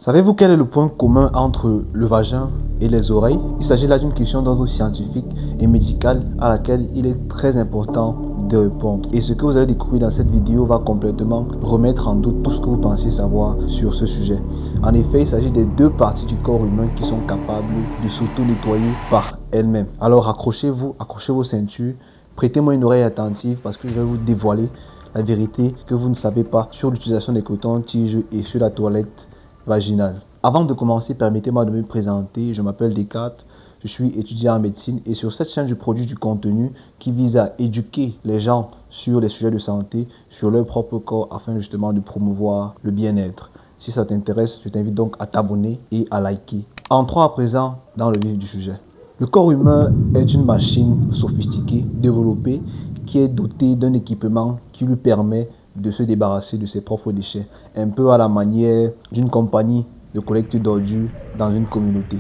Savez-vous quel est le point commun entre le vagin et les oreilles? Il s'agit là d'une question d'ordre scientifique et médical à laquelle il est très important de répondre. Et ce que vous allez découvrir dans cette vidéo va complètement remettre en doute tout ce que vous pensiez savoir sur ce sujet. En effet, il s'agit des deux parties du corps humain qui sont capables de s'auto-nettoyer par elles-mêmes. Alors accrochez-vous, accrochez vos ceintures, prêtez-moi une oreille attentive parce que je vais vous dévoiler la vérité que vous ne savez pas sur l'utilisation des cotons-tiges et sur la toilette vaginale. Avant de commencer, permettez-moi de me présenter. Je m'appelle Descartes, je suis étudiant en médecine et sur cette chaîne, je produis du contenu qui vise à éduquer les gens sur les sujets de santé, sur leur propre corps, afin justement de promouvoir le bien-être. Si ça t'intéresse, je t'invite donc à t'abonner et à liker. Entrons à présent dans le vif du sujet. Le corps humain est une machine sophistiquée, développée, qui est dotée d'un équipement qui lui permet de se débarrasser de ses propres déchets, un peu à la manière d'une compagnie de collecte d'ordures dans une communauté.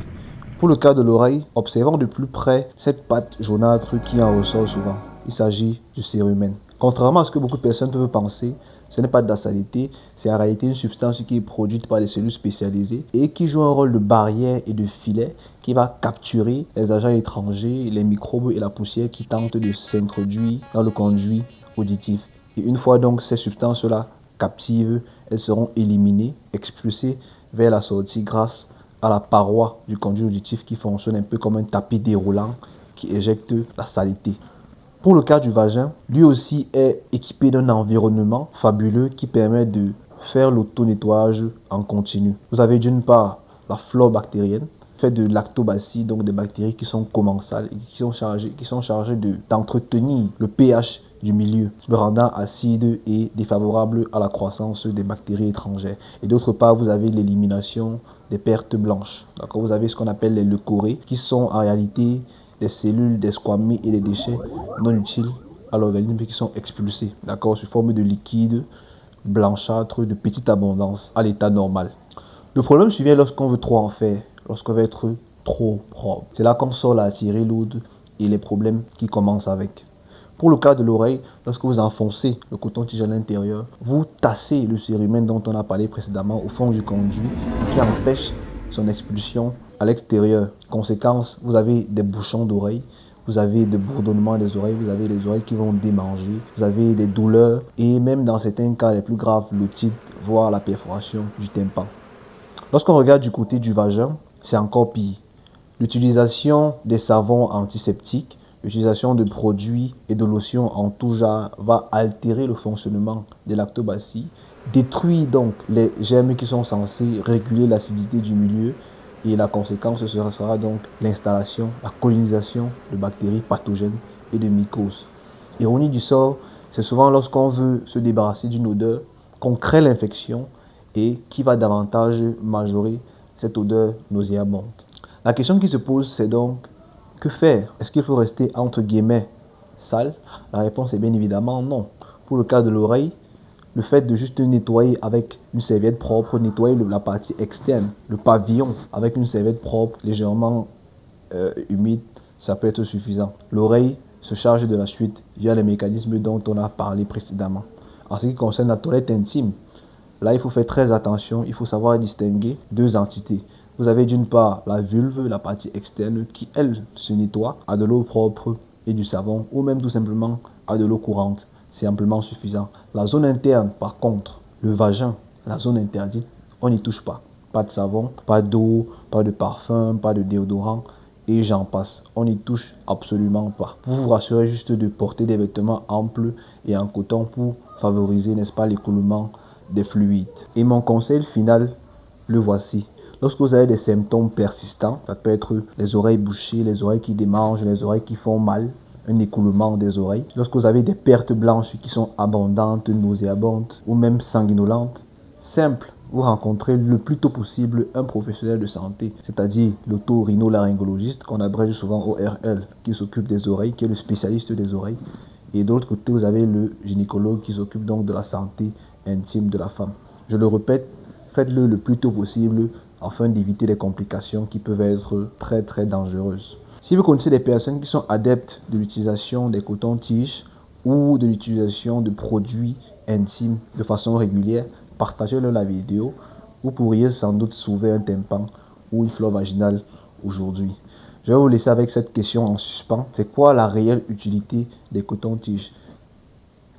Pour le cas de l'oreille, observons de plus près cette pâte jaunâtre qui en ressort souvent. Il s'agit du cérumen. Contrairement à ce que beaucoup de personnes peuvent penser, ce n'est pas de la saleté, c'est en réalité une substance qui est produite par des cellules spécialisées et qui joue un rôle de barrière et de filet qui va capturer les agents étrangers, les microbes et la poussière qui tentent de s'introduire dans le conduit auditif. Et une fois donc ces substances-là captives, elles seront éliminées, expulsées vers la sortie grâce à la paroi du conduit auditif qui fonctionne un peu comme un tapis déroulant qui éjecte la saleté. Pour le cas du vagin, lui aussi est équipé d'un environnement fabuleux qui permet de faire l'auto-nettoyage en continu. Vous avez d'une part la flore bactérienne, faite de lactobacilles, donc des bactéries qui sont commensales et qui sont chargées d'entretenir le pH du milieu, le rendant acide et défavorable à la croissance des bactéries étrangères. Et d'autre part, vous avez l'élimination des pertes blanches. D'accord, vous avez ce qu'on appelle les leucorrhées, qui sont en réalité des cellules, des squamées et des déchets non utiles à l'organisme qui sont expulsés, d'accord, sous forme de liquide blanchâtre de petite abondance à l'état normal. Le problème survient lorsqu'on veut trop en faire, lorsqu'on veut être trop propre. C'est là qu'on sort la tirée lourde et les problèmes qui commencent avec. Pour le cas de l'oreille, lorsque vous enfoncez le coton-tige à l'intérieur, vous tassez le cérumen dont on a parlé précédemment au fond du conduit qui empêche son expulsion à l'extérieur. Conséquence, vous avez des bouchons d'oreilles, vous avez des bourdonnements des oreilles, vous avez les oreilles qui vont démanger, vous avez des douleurs et même dans certains cas les plus graves, l'otite, voire la perforation du tympan. Lorsqu'on regarde du côté du vagin, c'est encore pire. L'utilisation des savons antiseptiques, l'utilisation de produits et de lotions en tout genre va altérer le fonctionnement des lactobacilles, détruire donc les germes qui sont censés réguler l'acidité du milieu et la conséquence sera donc l'installation, la colonisation de bactéries pathogènes et de mycoses. Ironie du sort, c'est souvent lorsqu'on veut se débarrasser d'une odeur qu'on crée l'infection et qui va davantage majorer cette odeur nauséabonde. La question qui se pose, c'est donc, que faire? Est-ce qu'il faut rester entre guillemets sale? La réponse est bien évidemment non. Pour le cas de l'oreille, le fait de juste nettoyer avec une serviette propre, nettoyer la partie externe, le pavillon, avec une serviette propre, légèrement humide, ça peut être suffisant. L'oreille se charge de la suite via les mécanismes dont on a parlé précédemment. En ce qui concerne la toilette intime, là il faut faire très attention, il faut savoir distinguer deux entités. Vous avez d'une part la vulve, la partie externe, qui elle se nettoie à de l'eau propre et du savon, ou même tout simplement à de l'eau courante. C'est amplement suffisant. La zone interne, par contre, le vagin, la zone interdite, on n'y touche pas. Pas de savon, pas d'eau, pas de parfum, pas de déodorant, et j'en passe. On n'y touche absolument pas. Vous vous rassurez juste de porter des vêtements amples et en coton pour favoriser, n'est-ce pas, l'écoulement des fluides. Et mon conseil final, le voici. Lorsque vous avez des symptômes persistants, ça peut être les oreilles bouchées, les oreilles qui démangent, les oreilles qui font mal, un écoulement des oreilles. Lorsque vous avez des pertes blanches qui sont abondantes, nauséabondes ou même sanguinolentes, simple, vous rencontrez le plus tôt possible un professionnel de santé, c'est-à-dire l'otorhinolaryngologiste qu'on abrège souvent ORL, qui s'occupe des oreilles, qui est le spécialiste des oreilles. Et de l'autre côté, vous avez le gynécologue qui s'occupe donc de la santé intime de la femme. Je le répète, faites-le le plus tôt possible afin d'éviter les complications qui peuvent être très très dangereuses. Si vous connaissez des personnes qui sont adeptes de l'utilisation des cotons-tiges ou de l'utilisation de produits intimes de façon régulière, partagez-leur la vidéo vous pourriez sans doute sauver un tympan ou une flore vaginale aujourd'hui. Je vais vous laisser avec cette question en suspens. C'est quoi la réelle utilité des cotons-tiges?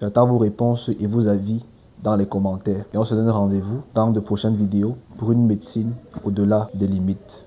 J'attends vos réponses et vos avis dans les commentaires. Et on se donne rendez-vous dans de prochaines vidéos pour une médecine au-delà des limites.